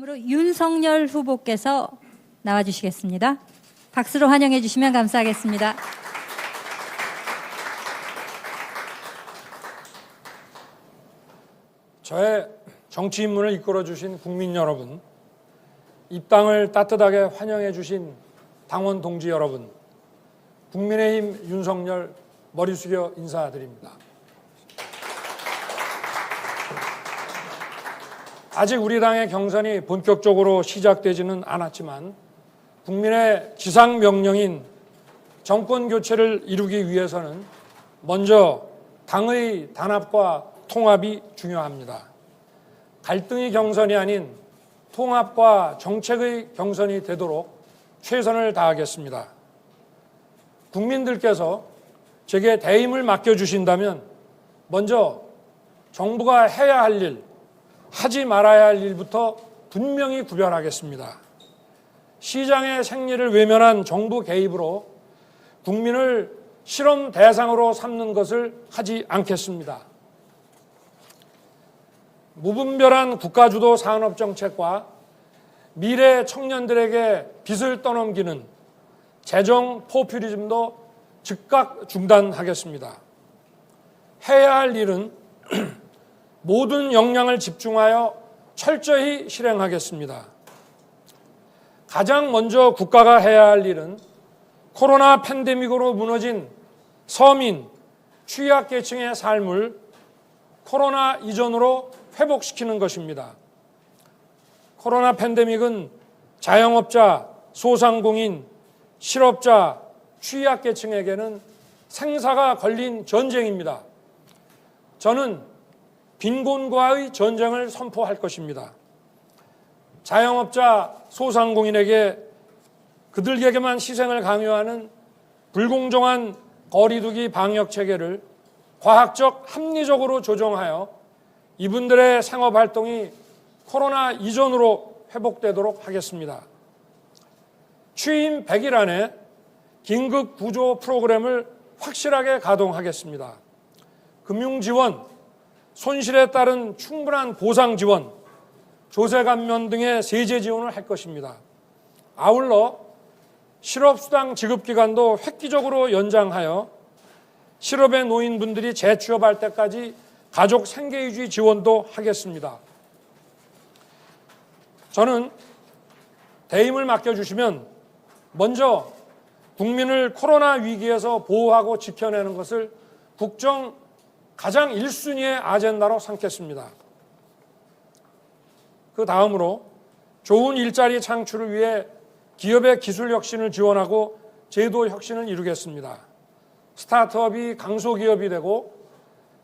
다음으로 윤석열 후보께서 나와주시겠습니다. 박수로 환영해 주시면 감사하겠습니다. 저의 정치 입문을 이끌어 주신 국민 여러분, 입당을 따뜻하게 환영해 주신 당원 동지 여러분, 국민의힘 윤석열 머리 숙여 인사드립니다. 아직 우리 당의 경선이 본격적으로 시작되지는 않았지만 국민의 지상 명령인 정권 교체를 이루기 위해서는 먼저 당의 단합과 통합이 중요합니다. 갈등의 경선이 아닌 통합과 정책의 경선이 되도록 최선을 다하겠습니다. 국민들께서 제게 대임을 맡겨주신다면 먼저 정부가 해야 할 일, 하지 말아야 할 일부터 분명히 구별하겠습니다. 시장의 생리를 외면한 정부 개입으로 국민을 실험 대상으로 삼는 것을 하지 않겠습니다. 무분별한 국가주도 산업정책과 미래 청년들에게 빚을 떠넘기는 재정 포퓰리즘도 즉각 중단하겠습니다. 해야 할 일은 모든 역량을 집중하여 철저히 실행하겠습니다. 가장 먼저 국가가 해야 할 일은 코로나 팬데믹으로 무너진 서민, 취약계층의 삶을 코로나 이전으로 회복시키는 것입니다. 코로나 팬데믹은 자영업자, 소상공인, 실업자, 취약계층에게는 생사가 걸린 전쟁입니다. 저는 빈곤과의 전쟁을 선포할 것입니다. 자영업자, 소상공인에게 그들에게만 희생을 강요하는 불공정한 거리두기 방역 체계를 과학적 합리적으로 조정하여 이분들의 생업활동이 코로나 이전으로 회복되도록 하겠습니다. 취임 100일 안에 긴급 구조 프로그램을 확실하게 가동하겠습니다. 금융지원, 손실에 따른 충분한 보상 지원, 조세 감면 등의 세제 지원을 할 것입니다. 아울러 실업수당 지급기간도 획기적으로 연장하여 실업에 놓인 분들이 재취업할 때까지 가족 생계유지 지원도 하겠습니다. 저는 대임을 맡겨주시면 먼저 국민을 코로나 위기에서 보호하고 지켜내는 것을 국정 가장 1순위의 아젠다로 삼겠습니다. 그 다음으로 좋은 일자리 창출을 위해 기업의 기술 혁신을 지원하고 제도 혁신을 이루겠습니다. 스타트업이 강소기업이 되고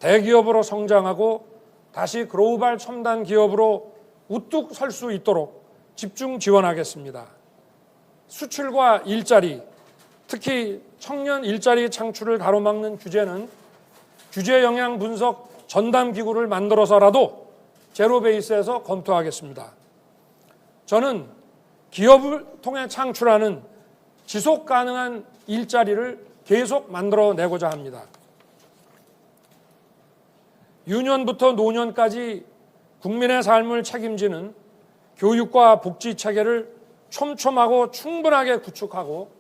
대기업으로 성장하고 다시 글로벌 첨단 기업으로 우뚝 설 수 있도록 집중 지원하겠습니다. 수출과 일자리, 특히 청년 일자리 창출을 가로막는 규제는 규제 영향 분석 전담 기구를 만들어서라도 제로 베이스에서 검토하겠습니다. 저는 기업을 통해 창출하는 지속 가능한 일자리를 계속 만들어내고자 합니다. 유년부터 노년까지 국민의 삶을 책임지는 교육과 복지 체계를 촘촘하고 충분하게 구축하고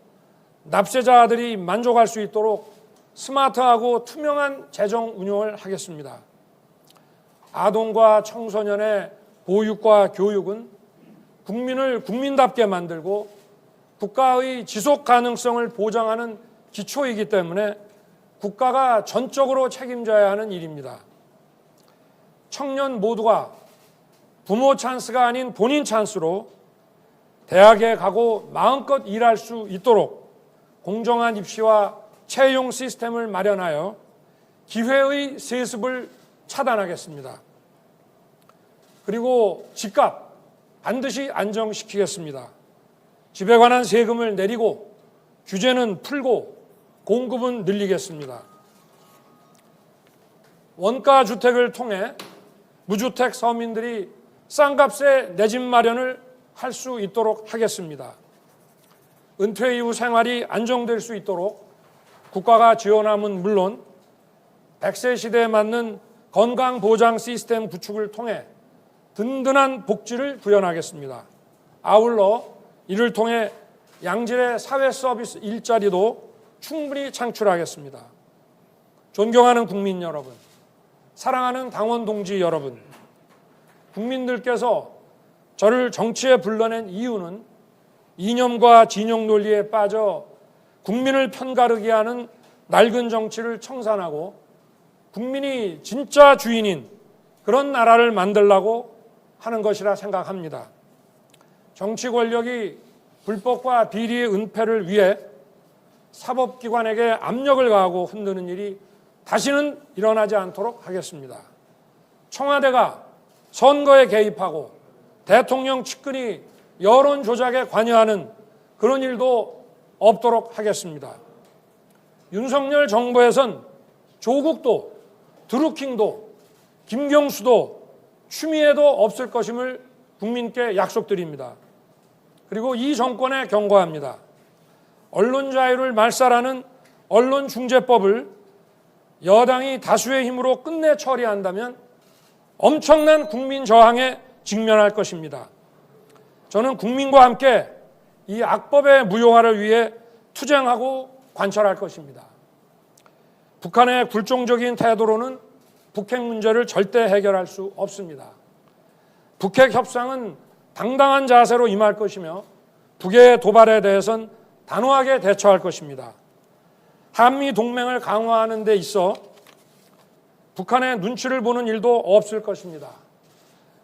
납세자들이 만족할 수 있도록 스마트하고 투명한 재정 운용을 하겠습니다. 아동과 청소년의 보육과 교육은 국민을 국민답게 만들고 국가의 지속 가능성을 보장하는 기초이기 때문에 국가가 전적으로 책임져야 하는 일입니다. 청년 모두가 부모 찬스가 아닌 본인 찬스로 대학에 가고 마음껏 일할 수 있도록 공정한 입시와 채용 시스템을 마련하여 기회의 세습을 차단하겠습니다. 그리고 집값 반드시 안정시키겠습니다. 집에 관한 세금을 내리고 규제는 풀고 공급은 늘리겠습니다. 원가 주택을 통해 무주택 서민들이 싼값에 내 집 마련을 할 수 있도록 하겠습니다. 은퇴 이후 생활이 안정될 수 있도록 국가가 지원함은 물론 100세 시대에 맞는 건강보장 시스템 구축을 통해 든든한 복지를 구현하겠습니다. 아울러 이를 통해 양질의 사회 서비스 일자리도 충분히 창출하겠습니다. 존경하는 국민 여러분, 사랑하는 당원 동지 여러분, 국민들께서 저를 정치에 불러낸 이유는 이념과 진영 논리에 빠져 국민을 편가르게 하는 낡은 정치를 청산하고 국민이 진짜 주인인 그런 나라를 만들려고 하는 것이라 생각합니다. 정치 권력이 불법과 비리의 은폐를 위해 사법기관에게 압력을 가하고 흔드는 일이 다시는 일어나지 않도록 하겠습니다. 청와대가 선거에 개입하고 대통령 측근이 여론 조작에 관여하는 그런 일도 없도록 하겠습니다. 윤석열 정부에선 조국도 드루킹도 김경수도 추미애도 없을 것임을 국민께 약속드립니다. 그리고 이 정권에 경고합니다. 언론 자유를 말살하는 언론중재법을 여당이 다수의 힘으로 끝내 처리한다면 엄청난 국민 저항에 직면할 것입니다. 저는 국민과 함께 이 악법의 무효화를 위해 투쟁하고 관철할 것입니다. 북한의 굴종적인 태도로는 북핵 문제를 절대 해결할 수 없습니다. 북핵 협상은 당당한 자세로 임할 것이며 북의 도발에 대해선 단호하게 대처할 것입니다. 한미 동맹을 강화하는 데 있어 북한의 눈치를 보는 일도 없을 것입니다.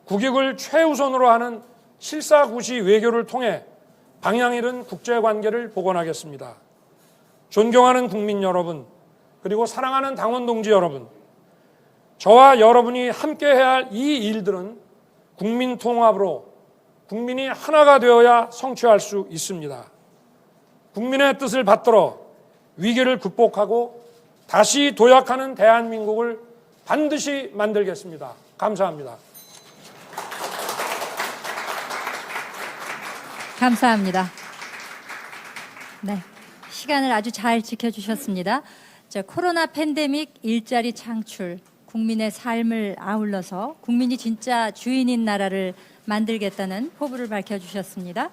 국익을 최우선으로 하는 실사구시 외교를 통해 방향 잃은 국제관계를 복원하겠습니다. 존경하는 국민 여러분, 그리고 사랑하는 당원 동지 여러분, 저와 여러분이 함께 해야 할 이 일들은 국민 통합으로 국민이 하나가 되어야 성취할 수 있습니다. 국민의 뜻을 받들어 위기를 극복하고 다시 도약하는 대한민국을 반드시 만들겠습니다. 감사합니다. 감사합니다. 네, 시간을 아주 잘 지켜주셨습니다. 코로나 팬데믹 일자리 창출, 국민의 삶을 아울러서 국민이 진짜 주인인 나라를 만들겠다는 포부를 밝혀주셨습니다.